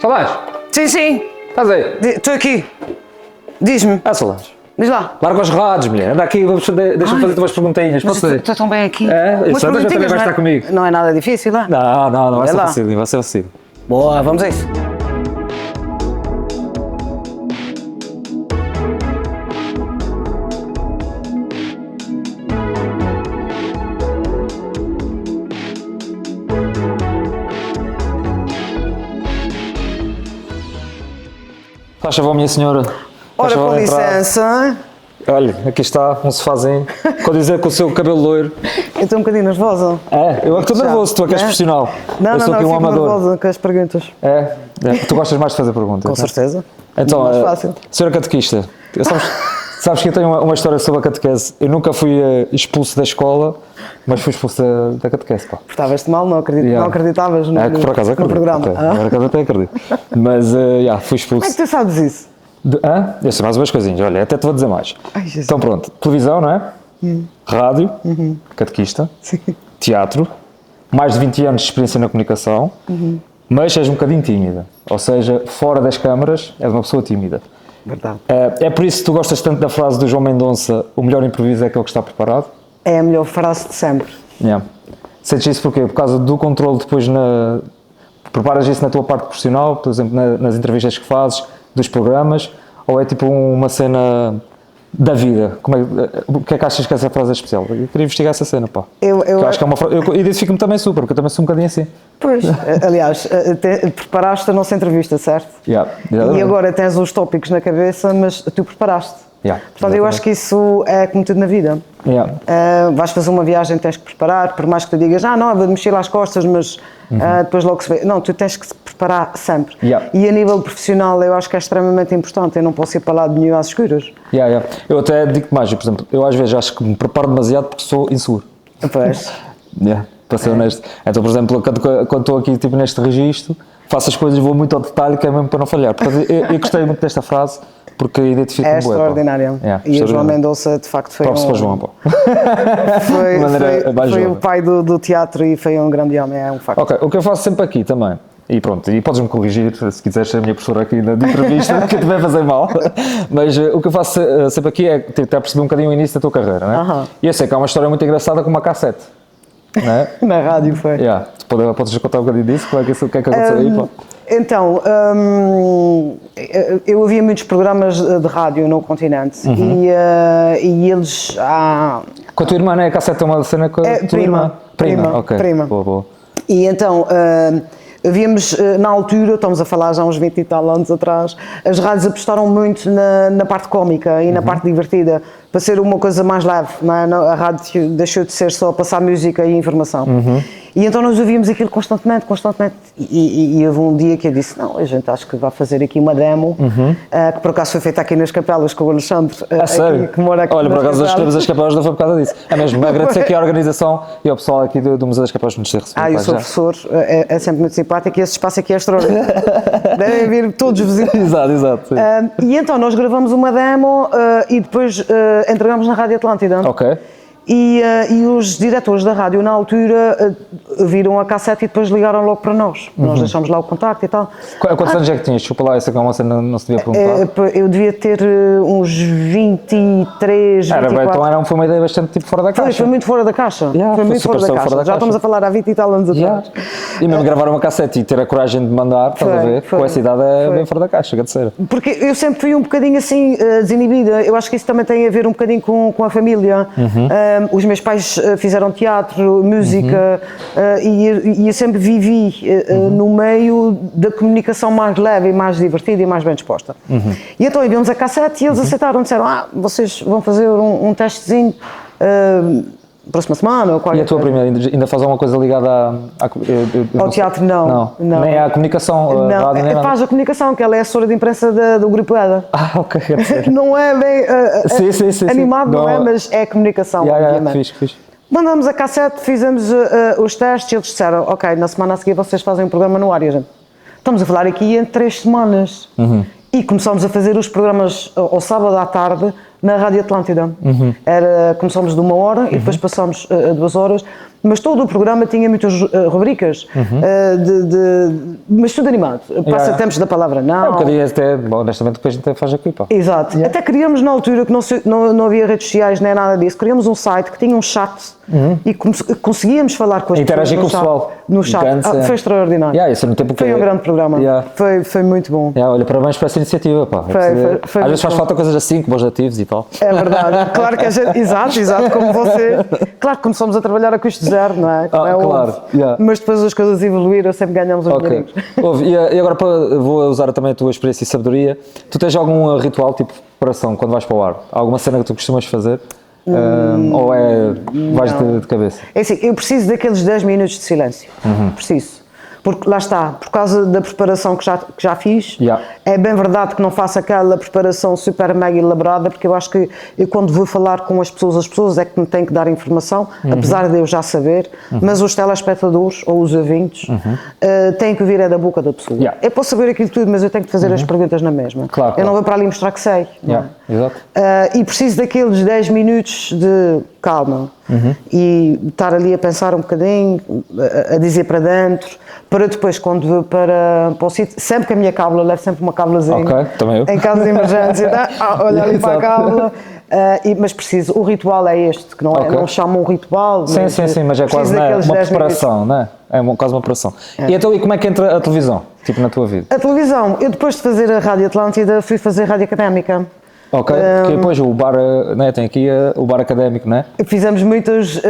Solange, Sim, sim, estás aí? estou aqui. Diz-me, Solange. diz lá. Larga os rodados, mulher. Anda aqui, deixa-me fazer-te umas perguntinhas. Mas Posso fazer? estás tão bem aqui. É? Umas Sandra já também perguntinhas, vai não é- estar comigo. Não é nada difícil, é? Não, vai Vai ser lá. fácil, vai ser fácil. Boa, vamos a isso. Faz favor, minha senhora. Faz Ora, favor, com entrar. licença. Olha, aqui está um sofazinho. Com dizer com o seu cabelo loiro. Eu estou um bocadinho nervosa. É, eu é que estou Já, nervoso, tu é que és né? profissional. Não, eu não, sou não, aqui eu um fico amador. nervosa com as perguntas. É? Tu gostas mais de fazer perguntas? Com não é? certeza. Então, Mais fácil. senhora catequista, sabes que eu tenho uma história sobre a catequese. Eu nunca fui expulso da escola, mas fui expulso da catequese, pá. Portavas-te mal, não, Yeah. não acreditavas no, É que por acaso no acredito. programa. Ok, Ah? por acaso até acredito. Mas, fui expulso. Como é que tu sabes isso? Eu sei mais umas coisinhas, olha, até te vou dizer mais. Ai, Jesus. Então pronto, televisão, não é? Rádio, catequista, Sim. teatro, mais de 20 anos de experiência na comunicação, mas és um bocadinho tímida. Ou seja, fora das câmaras, és uma pessoa tímida. Verdade. É por isso que tu gostas tanto da frase do João Mendonça: o melhor improviso é aquele que está preparado? É a melhor frase de sempre. Yeah. Sentes isso porquê? Por causa do controle depois preparas isso na tua parte profissional, por exemplo, nas entrevistas que fazes, dos programas, ou é tipo uma cena da vida? O que é que achas que essa frase é especial? Eu queria investigar essa cena, pá. Eu acho que é uma frase, eu identifico-me também super, porque eu também sou um bocadinho assim. Pois, aliás, preparaste a nossa entrevista, certo? Yeah, E exatamente. agora tens os tópicos na cabeça, mas tu preparaste. Yeah, Portanto, eu exatamente. acho que isso é como tudo na vida. Yeah. Vais fazer uma viagem, tens que preparar, por mais que tu digas, não, vou mexer às costas, mas depois logo se vê. Não, tu tens que se preparar sempre. Yeah. E a nível profissional, eu acho que é extremamente importante. Eu não posso ir para lá de nenhum às escuras. Yeah. Eu até digo-te mais, por exemplo, eu às vezes acho que me preparo demasiado porque sou inseguro. Pois. Yeah, para ser honesto. Então, por exemplo, quando estou aqui tipo, neste registro, faço as coisas, vou muito ao detalhe, que é mesmo para não falhar. Portanto, eu gostei muito desta frase, porque identifico-me É bué, pá. extraordinária. Yeah, E o João extraordinário. Mendonça, de facto, foi Props para o João, pá. Foi, De maneira foi, mais foi jovem. o pai do teatro e foi um grande homem, é um facto. Ok, o que eu faço sempre aqui também, e pronto, e podes-me corrigir se quiseres ser a minha professora aqui de entrevista, que eu te vai fazer mal, mas o que eu faço sempre aqui é tentar perceber um bocadinho o início da tua carreira, não é? Aham. E eu sei que há uma história muito engraçada com uma cassete, não é? Na rádio foi. Yeah. Tu podes contar um bocadinho disso? O que é que aconteceu aí, pá? Então, eu havia muitos programas de rádio no continente e eles Com a tua irmã, não é? A cassete é uma cena com a tua prima, irmã? prima, ok. prima. Boa. E então, havíamos, na altura, estamos a falar já uns 20 e tal anos atrás, as rádios apostaram muito na parte cómica e na parte divertida, para ser uma coisa mais leve, não é? A rádio deixou de ser só passar música e informação. E então nós ouvíamos aquilo constantemente, e houve um dia que eu disse, não, a gente acho que vai fazer aqui uma demo, que por acaso foi feita aqui nas Capelas com o Alexandre, Sério? que mora aqui Olha, por nas acaso nós Capelas. escolhemos as Capelas não foi por causa disso. É mesmo, agradecer aqui à organização e ao pessoal aqui do Museu das Capelas por nos ter recebido. Eu pá, sou já. professor, é sempre muito simpático e esse espaço aqui é extraordinário. Devem vir todos os vizinhos. Exato. Sim. E então nós gravamos uma demo e depois entregamos na Rádio Atlântida. Ok. E os diretores da rádio, na altura, viram a cassete e depois ligaram logo para nós. Nós deixámos lá o contacto e tal. Quantos anos é que tinhas? Desculpa lá, essa que é uma cena não se devia perguntar. Eu devia ter uns 23, 24. Então foi uma ideia bastante tipo fora da caixa. Foi muito fora da caixa. Yeah, foi foi muito super fora da caixa. fora da Já caixa. estamos a falar há 20 e tal anos Yeah. atrás. E mesmo gravar uma cassete e ter a coragem de mandar, estás a ver? Foi. Com essa idade é Foi. bem fora da caixa, que ser. Porque eu sempre fui um bocadinho assim desinibida. Eu acho que isso também tem a ver um bocadinho com a família. Os meus pais fizeram teatro, música e eu sempre vivi no meio da comunicação mais leve e mais divertida e mais bem disposta. E então enviamos a cassete e eles aceitaram, disseram, vocês vão fazer um testezinho próxima semana ou E qualquer a tua coisa. primeira ainda faz alguma coisa ligada Ao teatro, não. Nem à comunicação, Não, rádio, nem nada. faz a comunicação, que ela é assessora de imprensa do Grupo EDA. Ok, quer dizer. Não é bem Sim. animado, não é, Não. mas é comunicação, obviamente. Fixe. Mandamos a cassete, fizemos os testes e eles disseram, ok, na semana a seguir vocês fazem um programa no ar. E a gente, estamos a falar aqui em 3 semanas. E começámos a fazer os programas ao sábado à tarde, na Rádio Atlântida. Começámos de 1 hora e depois passámos a 2 horas, mas todo o programa tinha muitas rubricas, mas tudo animado. Passatempos da palavra não. É um bocadinho até, bom, honestamente, depois a gente faz aqui, pá. Exato. Até criamos na altura que não havia redes sociais nem nada disso, criamos um site que tinha um chat e conseguíamos falar com as interagir com o pessoal. No chat. Foi extraordinário. Isso no tempo Foi um grande programa. Foi muito bom. Olha, parabéns para essa iniciativa, pá. Foi às vezes faz falta coisas assim, como os ativos e tal. É verdade. Claro que a gente, exato, como você. Claro que começamos a trabalhar a custo zero, não é? Claro. Mas depois as coisas evoluíram, sempre ganhamos os dinheiros. E agora vou usar também a tua experiência e sabedoria. Tu tens algum ritual, tipo preparação, quando vais para o ar? Alguma cena que tu costumas fazer? Ou vais de cabeça? É assim, eu preciso daqueles 10 minutos de silêncio. Preciso. Porque lá está, por causa da preparação que já fiz, é bem verdade que não faço aquela preparação super mega elaborada, porque eu acho que eu quando vou falar com as pessoas é que me têm que dar informação, apesar de eu já saber, mas os telespectadores ou os ouvintes têm que ouvir da boca da pessoa. Eu posso saber aquilo tudo, mas eu tenho que fazer as perguntas na mesma. Claro. Eu não vou para ali mostrar que sei. Exato. E preciso daqueles 10 minutos de calma e estar ali a pensar um bocadinho, a dizer para dentro, para depois, quando vou para o sítio, sempre que a minha cábula, levo sempre uma cábulazinha. Ok, também eu. Em caso de emergência, olha ali para a cábula. Mas preciso, o ritual é este, que não é, não chamam um ritual. Sim, mas é quase uma preparação, não é? Quase uma operação. E então, como é que entra a televisão, tipo na tua vida? A televisão, eu depois de fazer a Rádio Atlântida, fui fazer Rádio Académica. Ok, porque depois o bar, né, tem aqui o bar académico, não é? Fizemos muitas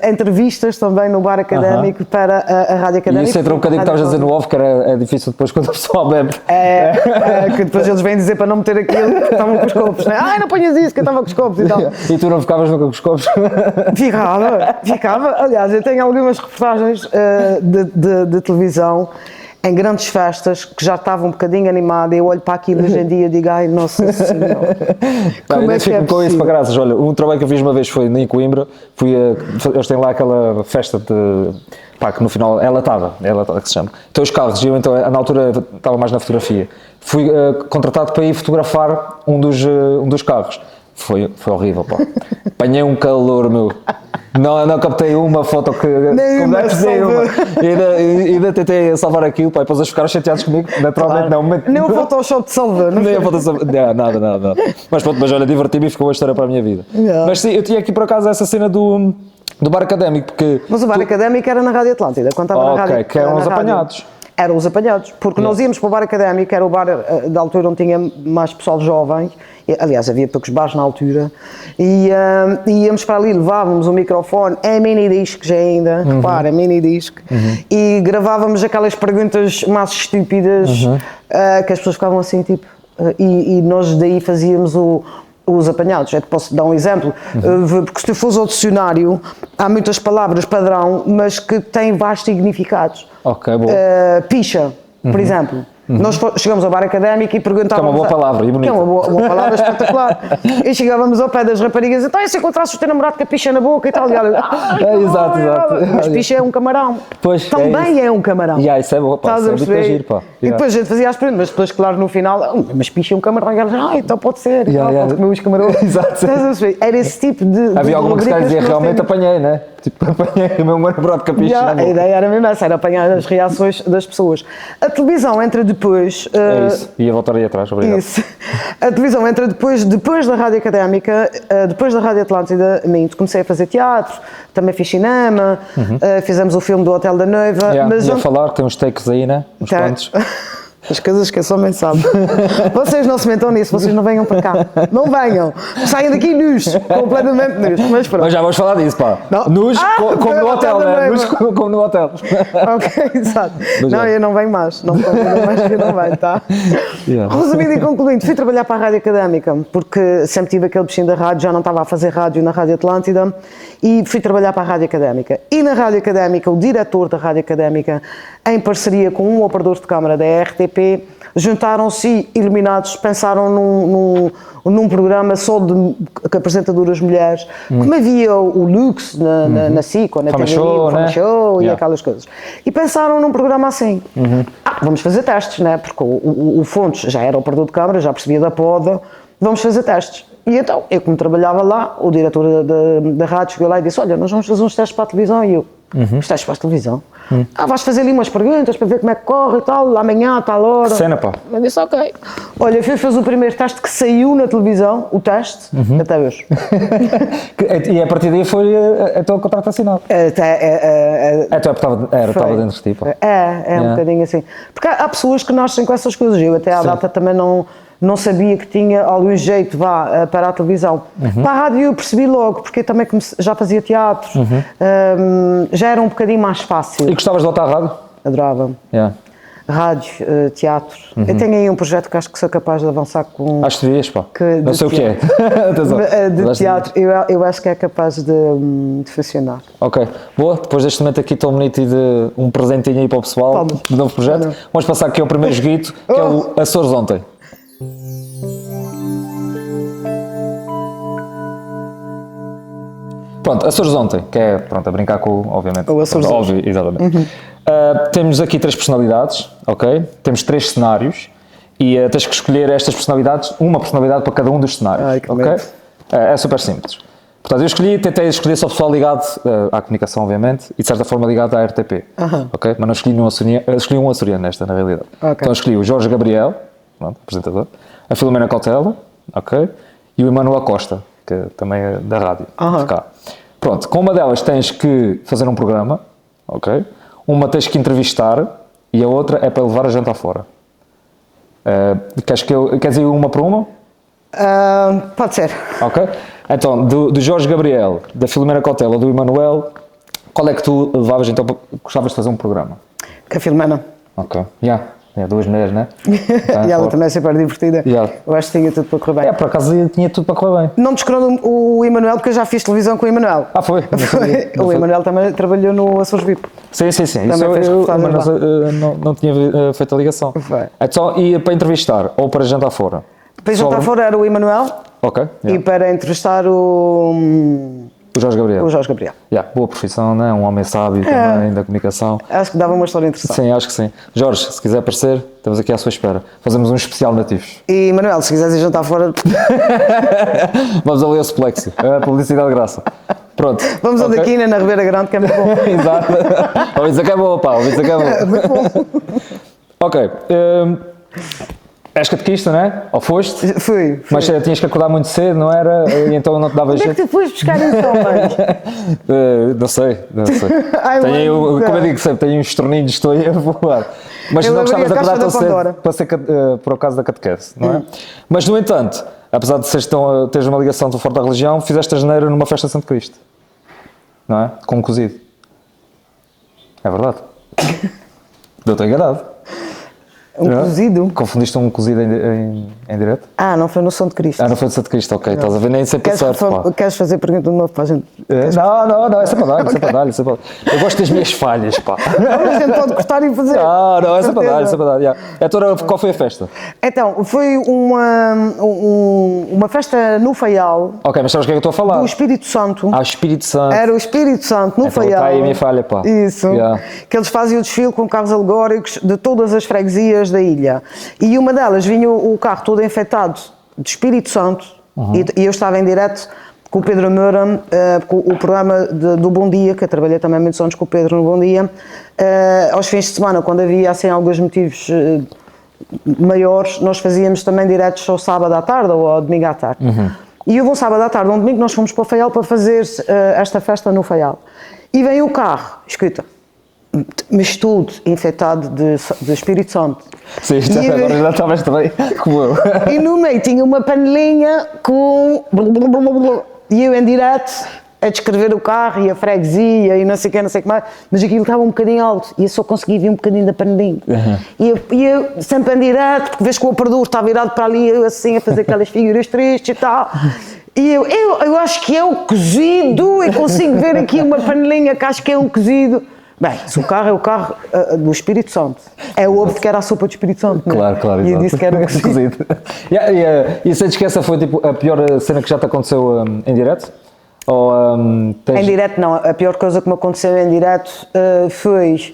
entrevistas também no bar académico para a Rádio Académica. E isso entra um bocadinho que estavas a dizer no off, que é difícil depois quando a pessoa bebe. Que depois eles vêm dizer para não meter aquilo, que estavam com os copos, né? Ai, não ponhas isso, que eu estava com os copos e tal. E tu não ficavas nunca com os copos? Ficava. Aliás, eu tenho algumas reportagens de televisão em grandes festas, que já estava um bocadinho animada, eu olho para aquilo hoje em dia e digo, ai, nossa senhora, como é que é com isso para graças. Olha, um trabalho que eu fiz uma vez foi em Coimbra, eles têm lá aquela festa que no final, ela estava, que se chama. Então os carros, eu então, na altura estava mais na fotografia, fui contratado para ir fotografar um dos carros. Foi horrível, pá. Apanhei um calor, meu. Não captei uma foto que... Ainda tentei salvar aquilo, pá, e depois eles ficaram chateados comigo. Naturalmente não. Nem o Photoshop te salvou, não nem o Photoshop, nada. Mas pronto, olha, diverti-me e ficou uma história para a minha vida. Mas sim, eu tinha aqui por acaso essa cena do bar académico, porque... Mas o bar académico era na Rádio Atlântida, quando estava na rádio. Que eram os apanhados. Eram os apanhados, porque nós íamos para o bar académico, era o bar da altura onde tinha mais pessoal jovem, aliás havia poucos bares na altura, e íamos para ali, levávamos um microfone, mini discos ainda, repara, mini disco, e gravávamos aquelas perguntas mais estúpidas, que as pessoas ficavam assim, tipo, e nós daí fazíamos os apanhados. Eu te posso dar um exemplo, porque se tu fores ao dicionário, há muitas palavras padrão, mas que têm vastos significados. Ok, boa. Picha, por exemplo. Nós chegamos ao bar académico e perguntávamos... Que é uma boa palavra e bonita. Que é uma boa palavra espetacular. E chegávamos ao pé das raparigas e então, e se encontrasses o teu namorado com a picha na boca e tal? E ela, exato. Mas picha é um camarão. Pois, também é um camarão. Isso é bom, pá. Isso é muito giro, pá. E depois a gente fazia as perguntas, mas depois, claro, no final, mas picha é um camarão. E ela, então pode ser, pode comer os camarões. Exato. Era esse tipo de... Havia alguma que se dizia, realmente apanhei, né? Tipo, apanhei o meu namorado com a picha na boca. A ideia era mesmo essa, era apanhar as reações das pessoas. A televisão entra depois... É isso, ia voltar aí atrás, obrigado. Isso. A televisão entra depois da Rádio Académica, depois da Rádio Atlântida, comecei a fazer teatro, também fiz cinema, fizemos o filme do Hotel da Noiva. Mas ia falar, tem uns takes aí, né? Uns quantos. As coisas que eu só bem sabe. Vocês não se metam nisso, vocês não venham para cá. Não venham. Saiam daqui nus, completamente nus. Mas pronto. Mas já vamos falar disso, pá. Não. Nus como no hotel, né? Nus como no hotel. Ok, exato. Não, eu não venho mais. Não venho mais que eu não venho, tá? Resumindo e concluindo, fui trabalhar para a Rádio Académica, porque sempre tive aquele bichinho da rádio, já não estava a fazer rádio na Rádio Atlântida, e fui trabalhar para a Rádio Académica. E na Rádio Académica, o diretor da Rádio Académica, em parceria com um operador de câmara da RTP, juntaram-se e, iluminados, pensaram num programa só de apresentadoras mulheres, como havia o Lux na SIC, ou na Fama TV, Show, Fama né? Show e aquelas coisas. E pensaram num programa assim. Vamos fazer testes, né? Porque o Fontes já era operador de câmara, já percebia da poda, vamos fazer testes. E então, eu como trabalhava lá, o diretor da rádio chegou lá e disse, olha, nós vamos fazer uns testes para a televisão. E eu, os testes para a televisão? Vais fazer ali umas perguntas para ver como é que corre e tal, amanhã, a tal hora. Que cena, pá. Eu disse, ok. Olha, fez o primeiro teste que saiu na televisão, o teste, até hoje. E a partir daí foi então o contrato assinado. Então estava dentro de ti, pá. Um bocadinho assim. Porque há pessoas que nascem com essas coisas. Eu até à data também não sabia que tinha algum jeito para a televisão. Para a rádio eu percebi logo, porque eu também já fazia teatro, já era um bocadinho mais fácil. E gostavas de voltar à rádio? Adorava. Rádio, teatro. Eu tenho aí um projeto que acho que sou capaz de avançar com... Acho que devias, pá. Não sei o que é. De teatro, eu acho que é capaz de funcionar. Ok, boa. Depois deste momento aqui tão bonito e de um presentinho aí para o pessoal, de novo projeto. Vamos passar aqui ao primeiro joguito, que é o Açores Ontem. Pronto, Açores Ontem, que é, pronto, a brincar com, obviamente. O Açores óbvio, exatamente. Temos aqui 3 personalidades, ok? Temos 3 cenários e tens que escolher estas personalidades, uma personalidade para cada um dos cenários, Ai, que ok? medo. É super simples. Portanto, tentei escolher só o pessoal ligado à comunicação, obviamente, e de certa forma ligado à RTP, ok? Mas não escolhi um açoriano nesta, na realidade. Okay. Então escolhi o Jorge Gabriel, pronto, apresentador, a Filomena Cautela, ok? E o Emanuel Costa, que também é da rádio, de cá. Pronto, com uma delas tens que fazer um programa, ok? Uma tens que entrevistar e a outra é para levar a jantar fora. Queres ir uma por uma? Pode ser. Ok? Então, do Jorge Gabriel, da Filomena Cautela, do Emanuel, qual é que tu levavas então, gostavas de fazer um programa? Com a Filomena. Ok, duas mulheres, né? E ela também é super divertida. Eu acho que tinha tudo para correr bem. Por acaso tinha tudo para correr bem. Não descrendo o Emanuel, porque eu já fiz televisão com o Emanuel. Foi? O Emanuel também trabalhou no Açores VIP. Sim. Isso Mas não tinha feito a ligação. Foi. Então, e para entrevistar ou para jantar fora? Para jantar fora era o Emanuel. Ok. E para entrevistar o Jorge Gabriel. O Jorge Gabriel. Boa profissão, né? Um homem sábio também da comunicação. Acho que dava uma história interessante. Sim, acho que sim. Jorge, se quiser aparecer, estamos aqui à sua espera. Fazemos um especial nativos. E Manuel, se quiseres ir jantar fora... Vamos ali ao Suplexo. Publicidade de graça. Pronto. Vamos ao daqui na Ribeira Grande, que é muito bom. Exato. Ouvi dizer que é boa, pá. Ouvi dizer que é boa. Muito bom. Ok. És catequista, não é? Ou foste? Fui. Mas tinhas que acordar muito cedo, não era? E então não te dava jeito? Onde é que tu foste buscar isso, homem? Não sei. Ai, como eu digo sempre, tenho uns torninhos, estou aí a voar. Mas não gostavas de acordar tão cedo para ser por acaso da catequese, não é? Mas, no entanto, apesar de teres uma ligação tão forte à religião, fizeste a janeiro numa festa de Santo Cristo, não é? Com um cozido. É verdade. Não estou enganado. Um cozido? Confundiste um cozido em direto? Não foi no São de Cristo. Não foi de Santo Cristo, ok. Estás a ver, nem sempre certo. Queres fazer pergunta de novo para a gente? Não, essa é para dar, Eu gosto das minhas falhas, pá. Não, a gente pode cortar e fazer. Não, essa é para dar, Então, qual foi a festa? Então, foi uma festa no Faial. Ok, mas sabes o que é que eu estou a falar? Do Espírito Santo. Espírito Santo. Era o Espírito Santo no Faial. Está aí a minha falha, pá. Isso. Que eles faziam o desfile com carros alegóricos de todas as freguesias da ilha. E uma delas vinha o carro todo enfeitado de Espírito Santo e eu estava em direto com o Pedro Moura, com o programa do Bom Dia, que eu trabalhei também muitos anos com o Pedro no Bom Dia, aos fins de semana, quando havia assim alguns motivos maiores, nós fazíamos também diretos ao sábado à tarde ou ao domingo à tarde. E houve um sábado à tarde, um domingo, nós fomos para o Faial para fazer esta festa no Faial. E vem o carro, escuta, mas tudo infectado de Espírito Santo. Sim, agora já estavas também como eu. E no meio tinha uma panelinha com... E eu em direto a descrever o carro e a freguesia e não sei o que mais, mas aquilo estava um bocadinho alto e eu só conseguia ver um bocadinho da panelinha. E eu sempre em direto, porque vês que o operador está virado para ali, eu assim a fazer aquelas figuras tristes e tal. E eu acho que é o cozido, e consigo ver aqui uma panelinha que acho que é um cozido. Bem, se o carro é o carro do Espírito Santo, é óbvio que era a sopa do Espírito Santo, não é? Claro, E eu disse que era cozido. E sentes que essa foi tipo a pior cena que já te aconteceu em direto? Em direto não, a pior coisa que me aconteceu em direto foi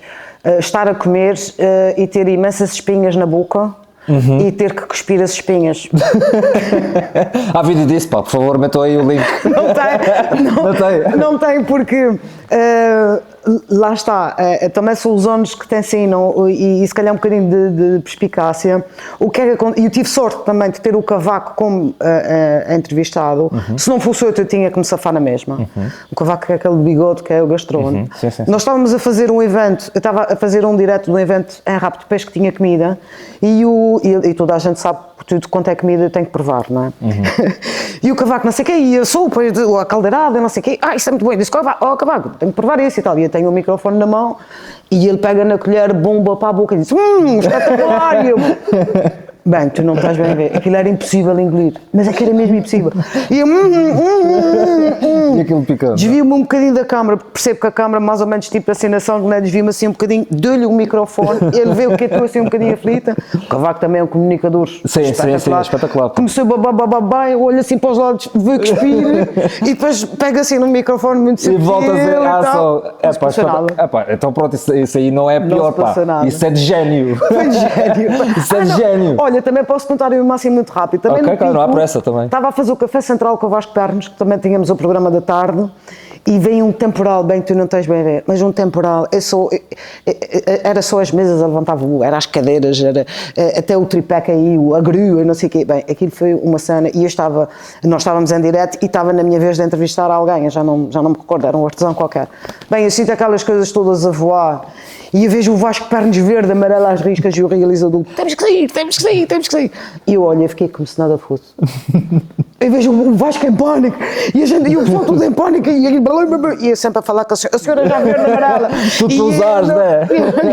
estar a comer e ter imensas espinhas na boca e ter que cuspir as espinhas. Há vídeo disso, pá, por favor, metam aí o link. Não tem porque lá está, também são os anos que te ensinam e se calhar um bocadinho de perspicácia. E eu tive sorte também de ter o Cavaco como entrevistado. Se não fosse eu tinha que me safar na mesma. O Cavaco que é aquele bigode que é o gastrone. Sim. Nós estávamos a fazer um evento, eu estava a fazer um direto de um evento em Rabo de Peixe que tinha comida e toda a gente sabe tudo quanto é comida tem que provar, não é? E o Cavaco não sei o quê, e a sopa, a caldeirada, não sei o quê, isso é muito bom, disse, Cavaco, tenho que provar isso e tal, e eu tenho o microfone na mão, e ele pega na colher, bomba para a boca e diz, espetacular, e eu, bem, tu não estás bem a ver, aquilo era impossível engolir, mas aquilo era mesmo impossível, e eu, E aquilo picando. desvio-me um bocadinho da câmara, porque percebo que a câmara, mais ou menos tipo a cenação, né, desvio-me assim um bocadinho, dou-lhe o microfone, ele vê o que eu estou assim um bocadinho aflita, o Cavaco também é um comunicador espetacular. Começou babá, eu olho assim para os lados, vou cuspir, e depois pega assim no microfone muito E sutil volta a dizer, não se passa nada. então pronto, isso aí não é pior, se passa pá. nada. Isso é de gênio. Foi de gênio. Isso é de não. gênio. Olha, também posso contar uma assim muito rápido. Também Ok, no claro, não há Pico, pressa também. Estava a fazer o Café Central com o Vasco Pernos, que também tínhamos o programa da tarde, e veio um temporal, bem, tu não tens bem a ver, mas um temporal, era só as mesas a levantar voo, era as cadeiras, era até o tripé caiu, a grua, não sei o quê. Bem, aquilo foi uma cena, e nós estávamos em direto e estava na minha vez de entrevistar alguém, eu já não me recordo, era um artesão qualquer. Bem, eu sinto aquelas coisas todas a voar, e eu vejo o Vasco Pernos verde, amarelo às riscas, e o realizador, temos que sair. E eu olho, eu fiquei como se nada fosse. Eu vejo o Vasco em pânico, e o pessoal tudo em pânico, e eu sempre a falar com a senhora já verde, amarela. Tu usares, né?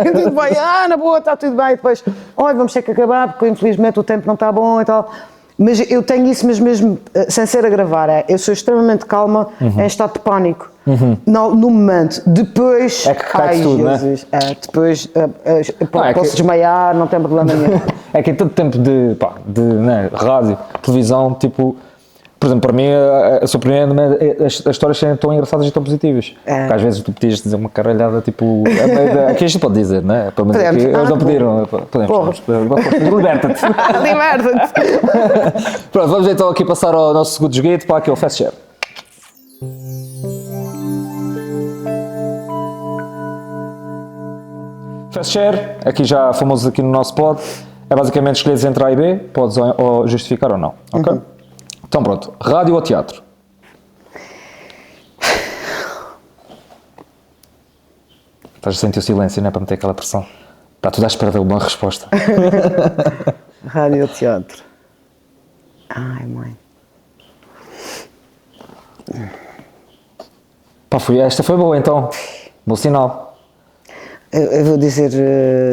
E tudo bem, na boa, está tudo bem. E depois, olha, vamos ter que acabar, porque infelizmente o tempo não está bom e tal. Mas eu tenho isso, mas mesmo sem ser a gravar, eu sou extremamente calma em estado de pânico. No momento, depois. É que cai tudo, não é? Depois é posso que- desmaiar, não tem problema nenhum. É que em tanto tempo de rádio, televisão, tipo, por exemplo, para mim, surpreende-me as histórias serem tão engraçadas e tão positivas. Porque às vezes tu podias dizer uma caralhada, tipo, aqui isto pode dizer, não é? Pelo menos aqui, eles não pediram. Podemos, liberta-te. Liberta-te. Pronto, vamos então aqui passar ao nosso segundo joguete, para aquele Fast Share. Fast Share, aqui já famoso aqui no nosso pod, é basicamente escolheres entre A e B, podes ou justificar ou não, ok? Então pronto, rádio ou teatro? Estás a sentir o silêncio, não é? Para meter aquela pressão. Está tudo à espera de uma resposta. Rádio ou teatro? Ai, mãe. Pá, esta foi boa então, bom sinal. Eu vou dizer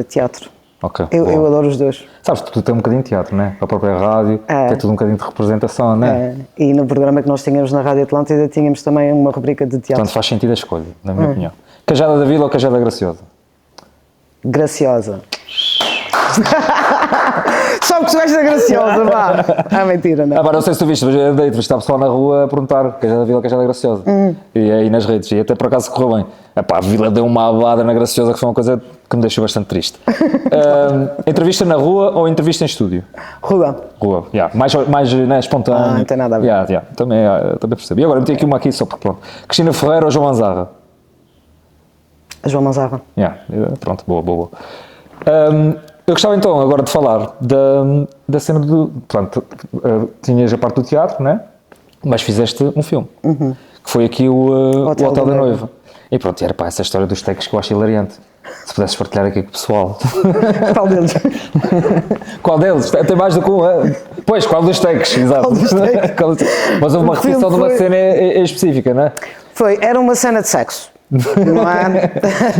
teatro. Ok, Eu boa. adoro os dois. Sabes, tu tem um bocadinho de teatro, não é? A própria rádio, tem tudo um bocadinho de representação, não é? E no programa que nós tínhamos na Rádio Atlântida tínhamos também uma rubrica de teatro. Portanto faz sentido a escolha, na minha opinião. Cajada da Vila ou Cajada Graciosa? Graciosa. Só porque tu és da Graciosa, vá. Ah, mentira, não. Agora, não sei se tu viste, mas eu andei a entrevistar pessoal na rua a perguntar Cajada da Vila ou Cajada Graciosa. E aí nas redes, e até por acaso correu bem. Epá, a Vila deu uma abada na Graciosa que foi uma coisa que me deixou bastante triste. Entrevista na rua ou entrevista em estúdio? Rua. Rua, mais né, espontâneo. Não tem nada a ver. Também percebi. E agora meti aqui uma aqui só porque pronto. Cristina Ferreira ou João Manzarra? João Manzarra. Pronto, boa. Eu gostava então agora de falar da cena do... Portanto, tinhas a parte do teatro, né? Mas fizeste um filme, que foi aqui o Hotel da Noiva. E pronto, era essa história dos takes que eu acho hilariante. Se pudesses partilhar aqui com o pessoal. Qual deles? Qual deles? Tem mais do que um. Pois, qual dos takes? Exato. Mas houve uma repetição de uma cena específica, não é? Era uma cena de sexo.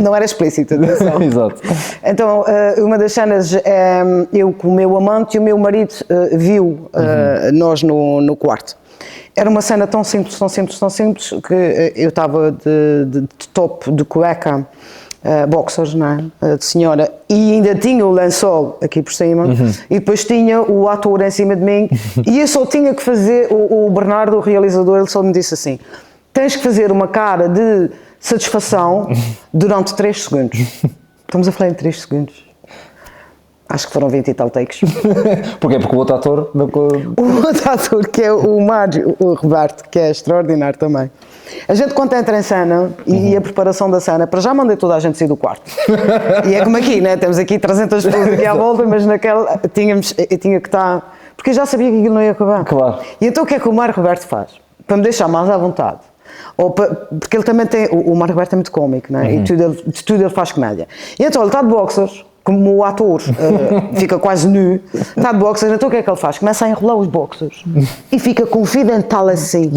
Não era explícita, atenção. Exato. Então, uma das cenas, eu com o meu amante e o meu marido viu nós no quarto. Era uma cena tão simples, que eu estava de top, de cueca, boxers, não é? De senhora, e ainda tinha o lençol aqui por cima, e depois tinha o ator em cima de mim, e eu só tinha que fazer, o Bernardo, o realizador, ele só me disse assim, tens que fazer uma cara de satisfação durante 3 segundos. Estamos a falar em 3 segundos. Acho que foram 20 e tal takes. Porquê? Porque o outro ator. O outro ator, que é o Mário, o Roberto, que é extraordinário também. A gente, quando entra em cena e a preparação da cena, para já mandei toda a gente sair do quarto. E é como aqui, né? Temos aqui 300 pessoas aqui à volta, mas naquela eu tinha que estar. Porque eu já sabia que aquilo não ia acabar. Claro. E então o que é que o Mário Roberto faz? Para me deixar mais à vontade. Porque ele também tem. O Mário Roberto é muito cómico, né? E de tudo ele faz comédia. E então ele está de boxers. Como o ator fica quase nu, está de boxers, então o que é que ele faz? Começa a enrolar os boxers e fica confidental assim.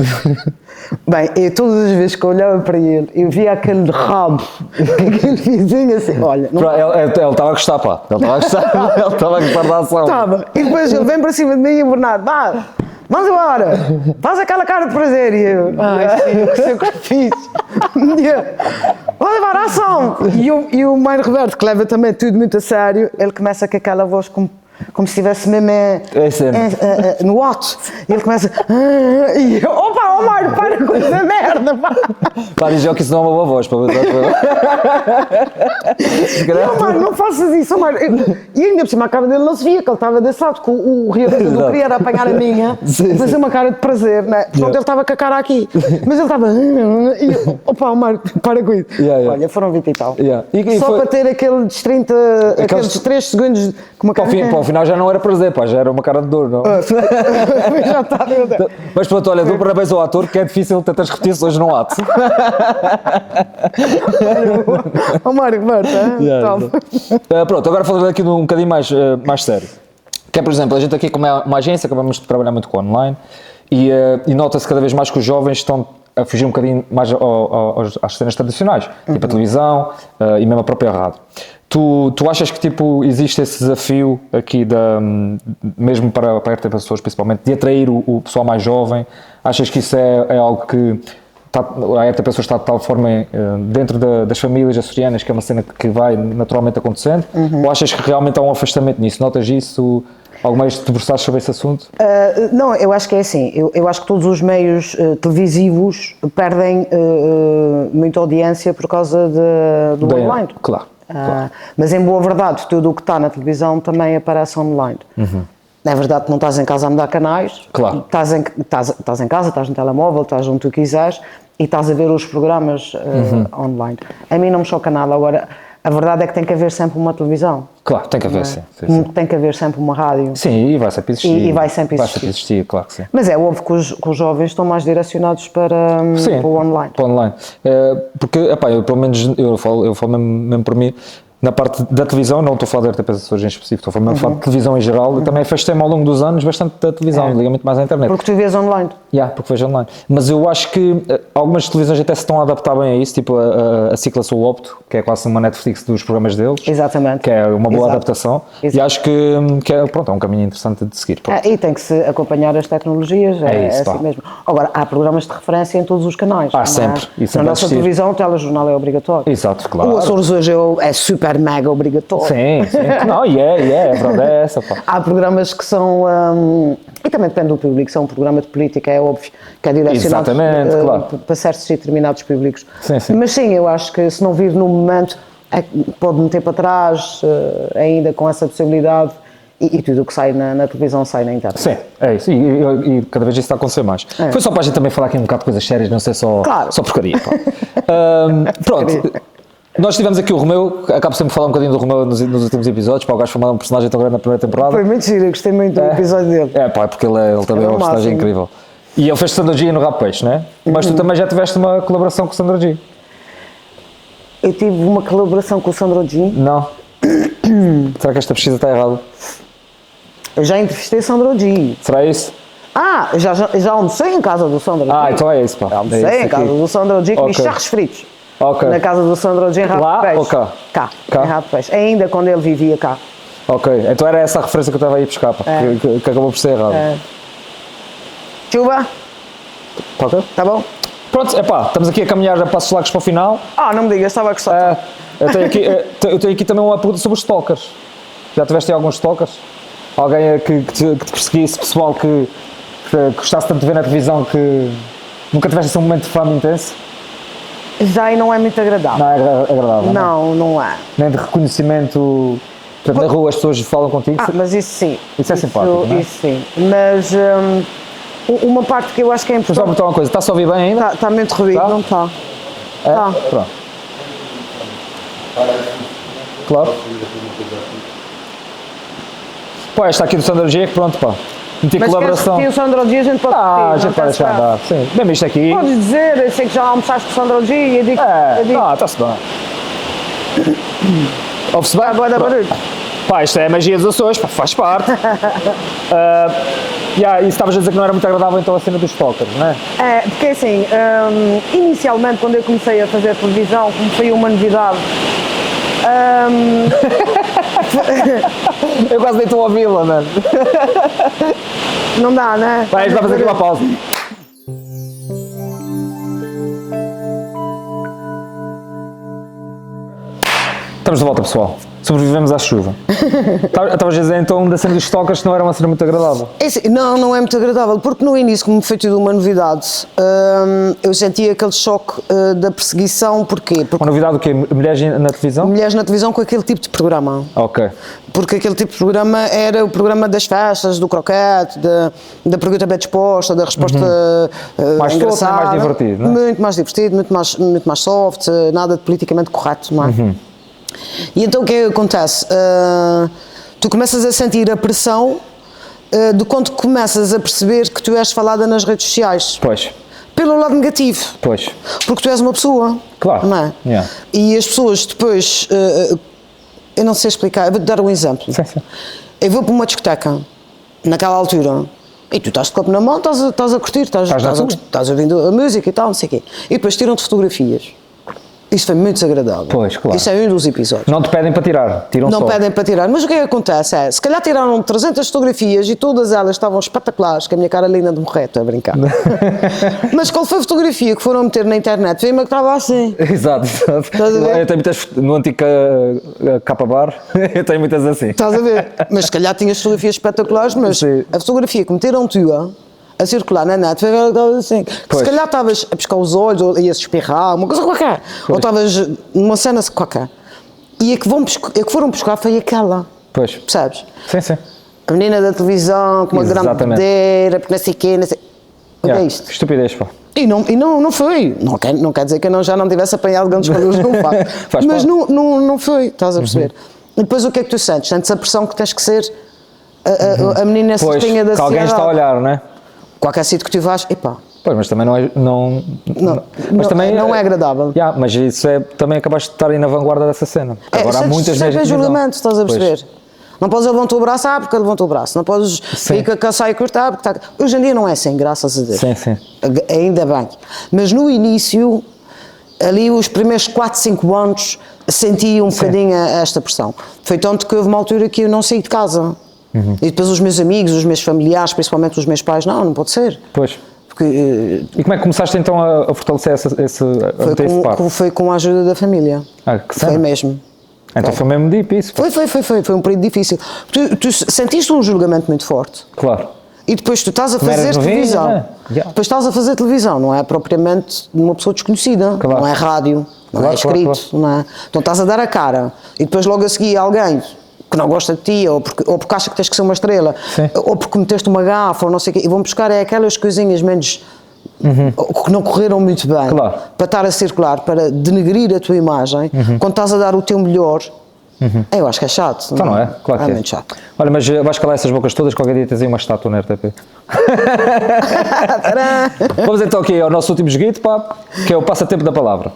Bem, eu todas as vezes que eu olhava para ele, eu via aquele rabo, aquele vizinho assim, olha... Não... Ele estava a gostar, pá. Ele estava a gostar da ação. Estava. E depois ele vem para cima de mim e o Bernardo, vá, vamos embora, faz aquela cara de prazer. E eu, ai sim, eu sei o que fiz. Vamos levar a ação! E o Mário Roberto, que leva também tudo muito a sério, ele começa com aquela voz como se estivesse mesmo no ato. E ele começa. E eu, opa, Mário, para com essa merda! Pá, diz que isso não é uma boa voz, para ver. Mário, não faças isso, Mário. E ainda por cima a cara dele não se via, que ele estava desse lado, que o realizador queria era apanhar a minha, fazer uma cara de prazer, né? Portanto, ele estava com a cara aqui. Mas ele estava. E eu, opa, Mário, para com isso. Olha, foram 20 e tal. E só foi... para ter aqueles 30, aqueles 3 segundos com uma cara. Para o final já não era prazer, pá, já era uma cara de dor, não? Já está, meu Deus. Mas pronto, olha, dou parabéns ao ator, que é difícil tantas repetições no ato. O Mário Roberto, pronto, agora falando aqui um bocadinho mais sério. Que é, por exemplo, a gente aqui como é uma agência, acabamos de trabalhar muito com online e nota-se cada vez mais que os jovens estão a fugir um bocadinho mais às cenas tradicionais, tipo a televisão e mesmo a própria rádio. Tu achas que tipo, existe esse desafio aqui, mesmo para a RTP Pessoas principalmente, de atrair o pessoal mais jovem? Achas que isso é algo que a RTP Pessoas está de tal forma dentro das famílias açorianas, que é uma cena que vai naturalmente acontecendo? Ou achas que realmente há um afastamento nisso? Notas isso? Alguma vez te debruçaste sobre esse assunto? Não, eu acho que é assim. Eu acho que todos os meios televisivos perdem muita audiência por causa do online. Claro. Mas em boa verdade, tudo o que está na televisão também aparece online. É verdade que não estás em casa a mudar canais, claro. Estás em casa, estás no telemóvel, estás onde tu quiseres e estás a ver os programas online. A mim não me choca nada. Agora, a verdade é que tem que haver sempre uma televisão. Claro, tem que haver, sim. Tem que haver sempre uma rádio. Sim, e vai sempre existir. E vai sempre existir. Vai sempre existir, claro que sim. Mas é óbvio que os jovens estão mais direcionados para o online. Para o online. Porque, epá, eu pelo menos, eu falo mesmo por mim, na parte da televisão, não estou a falar da RTP Pessoas em específico, estou a falar mesmo de televisão em geral, eu também afastei-me ao longo dos anos bastante da televisão, liga muito mais à internet. Porque tu vês online. Porque vejo online. Mas eu acho que algumas televisões até se estão a adaptar bem a isso, tipo a Cicla Sou Opto, que é quase uma Netflix dos programas deles. Exatamente. Que é uma boa adaptação. E acho que é um caminho interessante de seguir. E tem que se acompanhar as tecnologias, é isso, assim mesmo. Agora, há programas de referência em todos os canais. Sempre. Na nossa televisão, o telejornal é obrigatório. Exato, claro. O Açores hoje é super mega obrigatório. Sim. Não, a verdade é essa, pá. Há programas que são, e também depende do público, são um programa de política, é óbvio, que é direcionado para certos e determinados públicos. Sim. Mas sim, eu acho que se não vir no momento, pode meter para trás, ainda com essa possibilidade, e tudo o que sai na televisão sai na internet. Sim, é isso, e cada vez isso está a acontecer mais. Foi só para a gente também falar aqui um bocado de coisas sérias, não sei só porcaria, pá. Pronto. Nós tivemos aqui o Romeu, acabo sempre de falar um bocadinho do Romeu nos últimos episódios, para o gajo foi um personagem tão grande na primeira temporada. Foi muito giro, eu gostei muito do episódio dele. Porque ele também é um personagem incrível. E ele fez Sandra G no Rabo Peixe, não é? Mas tu também já tiveste uma colaboração com o Sandra G. Eu tive uma colaboração com o Sandra G. Não. Será que esta pesquisa está errada? Eu já entrevistei Sandra G. Será isso? Já almocei em casa do Sandra G. Então é isso, pá. Almocei em casa do Sandra G, comi charros fritos. Na casa do Sandra G em Rabo de Peixe. Lá ou cá? Cá, em Rabo de Peixe. Ainda quando ele vivia cá. Então era essa a referência que eu estava aí a buscar, pá, que acabou por ser errado. Chuva? Tá bom? Pronto, estamos aqui a caminhar a passos largos para o final. Não me digas, estava a gostar. Eu tenho aqui também uma pergunta sobre os stalkers. Já tiveste aí alguns stalkers? Alguém que te perseguisse, pessoal que gostasse tanto de ver na televisão que nunca tiveste assim um momento de fama intenso? Já e não é muito agradável. Não é agradável? Não é. Nem de reconhecimento Portanto, na rua as pessoas falam contigo. Mas isso sim. Isso é simpático, não é? Isso sim. Mas uma parte que eu acho que é Mas só importante. perguntar uma coisa, está-se a ouvir bem ainda? Está muito ruído, Tá? não está? É? Tá. Pronto. Claro. Pá, está aqui do Sandro G, pronto, pá. Meti Mas colaboração. tem o Sandro G, a gente pode Ah, repetir, já não pode está-se deixar bem. andar. Sim. Mesmo isto aqui. Podes dizer, eu sei que já almoçaste com o Sandro G e eu digo. Está-se bem. Ouve-se bem? Boa da Pronto. barulho. Pá, isto é a magia dos Açores, pá, faz parte. E estavas a dizer que não era muito agradável então a cena dos stalkers, não é? É, porque assim, inicialmente quando eu comecei a fazer televisão, como foi uma novidade, Eu quase nem estou a ouvi-la, mano. não dá, né? Vai, vamos fazer aqui uma pausa. Estamos de volta, pessoal. Sobrevivemos à chuva. Estavas a dizer então da cena dos stalkers que não era uma cena muito agradável. É assim, não é muito agradável, porque no início, como foi tudo uma novidade, eu senti aquele choque da perseguição. Porquê? Porque Uma novidade do quê? Mulheres na televisão? mulheres na televisão com aquele tipo de programa. Ok. Porque aquele tipo de programa era o programa das festas, do croquete, da pergunta bem disposta, da resposta Mais fofo, engraçada. mais divertido, não é? Muito mais divertido, muito mais soft, nada de politicamente correto, não é? E então o que é que acontece? Tu começas a sentir a pressão de quando começas a perceber que tu és falada nas redes sociais. Pois, Pelo lado negativo. pois. Porque tu és uma pessoa. Claro. Não é? Yeah. E as pessoas depois. Eu não sei explicar, eu vou-te dar um exemplo. Sim, sim. Eu vou para uma discoteca, naquela altura, e tu estás de copo na mão, estás a curtir, estás ouvindo a música e tal, não sei o quê. E depois tiram-te fotografias. Isso foi muito desagradável. Pois, claro. Isso é um dos episódios. Não te pedem para tirar, tiram Não só. pedem para tirar, mas o que é que acontece é, se calhar tiraram 300 fotografias e todas elas estavam espetaculares, que a minha cara linda de morrer, estou a brincar. Mas qual foi a fotografia que foram meter na internet? Veio-me que estava assim. Exato, exato. Estás a ver? Eu tenho muitas, no antigo capa bar, eu tenho muitas assim. Estás a ver? Mas se calhar tinhas fotografias espetaculares, mas Sim. a fotografia que meteram tua a circular na net, foi assim. Pois. Se calhar estavas a pescar os olhos, ou ias espirrar, uma coisa qualquer, ou estavas numa cena qualquer. E a que foram buscar foi aquela, Pois. percebes? Sim, sim. A menina da televisão, com uma grande Exatamente. bandeira, porque não sei o quê, não sei. O que é Yeah. isto? Estupidez, pá. E não foi. Não quer dizer que eu já não tivesse apanhado grandes calores no fato. Faz Mas parte. não foi, estás a perceber? E depois o que é que tu sentes? Sentes a pressão que tens que ser a menina Pois, certinha da que alguém está a sociedade. olhar, não é? Qualquer sítio que tu vais, epá, Pois, mas também não é. não é agradável. Yeah, mas isso é. Também acabaste de estar aí na vanguarda dessa cena. Agora há muitas sempre vezes. julgamento, estás a Pois. perceber? Não podes levantar o braço, porque ele levantou o braço. Não podes Sim. ir com a saia cortar, porque está... Hoje em dia não é assim, graças a Deus. Sim, sim. Ainda bem. Mas no início, ali os primeiros 4, 5 anos, senti um bocadinho esta pressão. Foi tanto que houve uma altura que eu não saí de casa. E depois os meus amigos, os meus familiares, principalmente os meus pais, não pode ser. Pois. Porque E como é que começaste então a fortalecer esse esse par? foi com a ajuda da família. Que Foi cena. mesmo. Então foi mesmo deep isso. pá. Foi um período difícil. Tu sentiste um julgamento muito forte. Claro. E depois tu estás a Como fazer eras novinho, televisão. né? Yeah. Depois estás a fazer televisão, não é propriamente uma pessoa desconhecida, Claro. não é rádio, não Claro, é escrito, claro. não é? Então estás a dar a cara e depois logo a seguir alguém que não gosta de ti, ou porque acha que tens que ser uma estrela, Sim. ou porque meteste uma gafa, ou não sei o quê, e vão buscar aquelas coisinhas menos que não correram muito bem, Claro. para estar a circular, para denegrir a tua imagem, quando estás a dar o teu melhor. Eu acho que é chato. Então não é? Claro que é. muito chato. Olha, mas vais calar essas bocas todas, qualquer dia tens aí uma estátua na RTP. Vamos então aqui ao nosso último joguito, pá, que é o passatempo da palavra.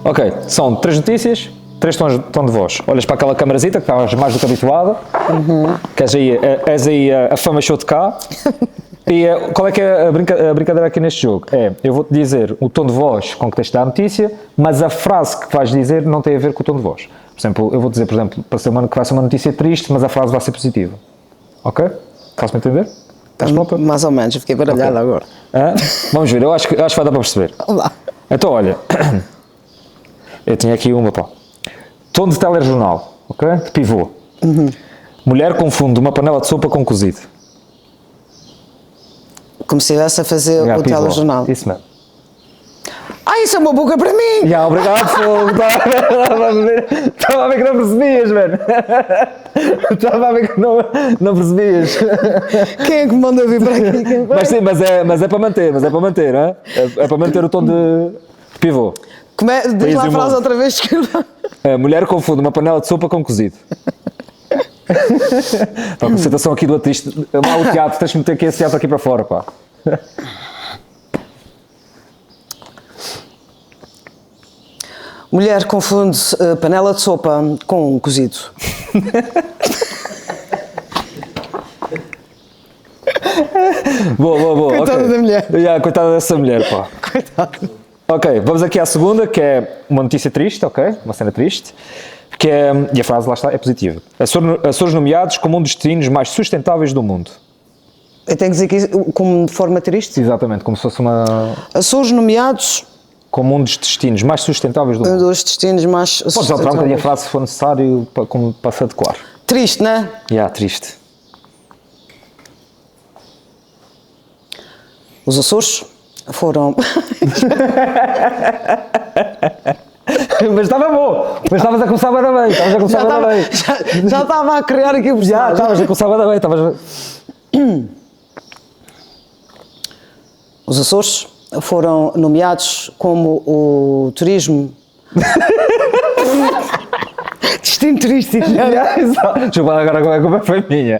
Ok, são 3 notícias, 3 tons de voz. Olhas para aquela câmarazita que estavas mais do que habituada, que és aí a fama show de cá. E qual é que é a brincadeira aqui neste jogo? Eu vou-te dizer o tom de voz com que tens de dar a notícia, mas a frase que vais dizer não tem a ver com o tom de voz. Por exemplo, eu vou dizer, por exemplo, que vai ser uma notícia triste, mas a frase vai ser positiva. Ok? Faço-me entender? Estás pronta? Mais ou menos, fiquei baralhado agora. Vamos ver, eu acho que vai dar para perceber. Vamos lá. Então, olha, eu tinha aqui uma, pá. Tom de telejornal, ok? De pivô. Mulher confunde uma panela de sopa com cozido. Como se estivesse a fazer o Pivô. telejornal. Isso mesmo. Isso é uma boca para mim! Já, obrigado, fogo. Estava a ver que não percebias, mano. Estava a ver que não percebias. Quem é que me manda vir para aqui? Quem foi? Mas sim, mas é para manter, hein? É para manter o tom de pivô. Diz lá a País e frase mundo. outra vez, desculpa. A mulher confunde uma panela de sopa com cozido. Pá, concentração aqui do atriz. Mal o teatro, tens de meter aqui esse teatro aqui para fora, pá. Mulher confunde panela de sopa com cozido. Boa. Coitada ok. da mulher. Yeah, coitada dessa mulher, pá. Coitado. Ok, vamos aqui à segunda, que é uma notícia triste, ok? Uma cena triste. Que é, e a frase lá está, é positiva. Açores nomeados como um dos destinos mais sustentáveis do mundo. Eu tenho que dizer que isso, como de forma triste, Exatamente, como se fosse uma... Açores nomeados Como um dos destinos mais sustentáveis do um mundo. dos destinos mais... Podes alterar um bocadinho a frase se for necessário para se adequar. Triste, não é? Triste. Os Açores foram... Mas estava bom. Mas estavas a começar bem. Estavas a começar bem. já estava a criar aqui o personagem. Estavas a começar bem. Os Açores foram nomeados como o turismo... Destino turístico. Desculpa, agora a culpa foi minha.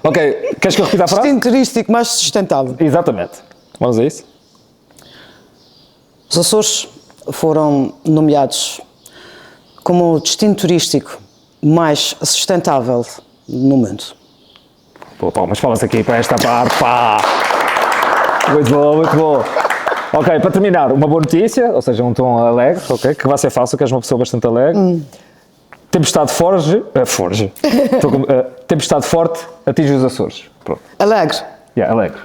Ok, queres que eu repita a frase? Destino turístico mais sustentável. Exatamente. Vamos a isso? Os Açores foram nomeados como o destino turístico mais sustentável no mundo. Pô, mas falas aqui para esta parte, pá! Muito bom. Ok, para terminar, uma boa notícia, ou seja, um tom alegre, ok? Que vai ser fácil, que és uma pessoa bastante alegre. Tempestade tempestade forte atinge os Açores. Pronto. Alegre. Alegre.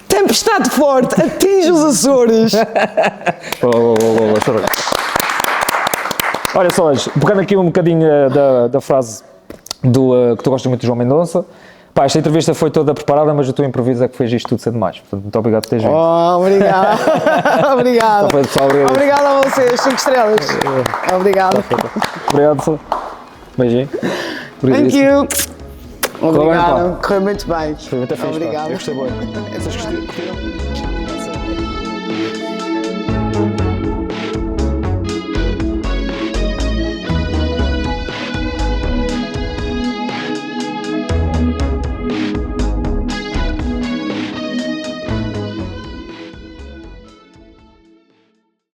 Tempestade forte atinge os Açores. Olha só, pegando aqui um bocadinho da frase que tu gostas muito de João Mendonça. Pá, esta entrevista foi toda preparada, mas o teu improviso é que fez isto tudo ser demais. Portanto, muito obrigado por teres vindo. Obrigado. Obrigado. Tá feito, obrigado. Obrigado a vocês, 5 estrelas. Obrigado. Obrigado. Beijinho. Thank you. Correu bem, pá. Obrigado. Correu muito bem. Foi muito fixe, pá. Obrigado. Eu gostei bem. Vocês curtiram?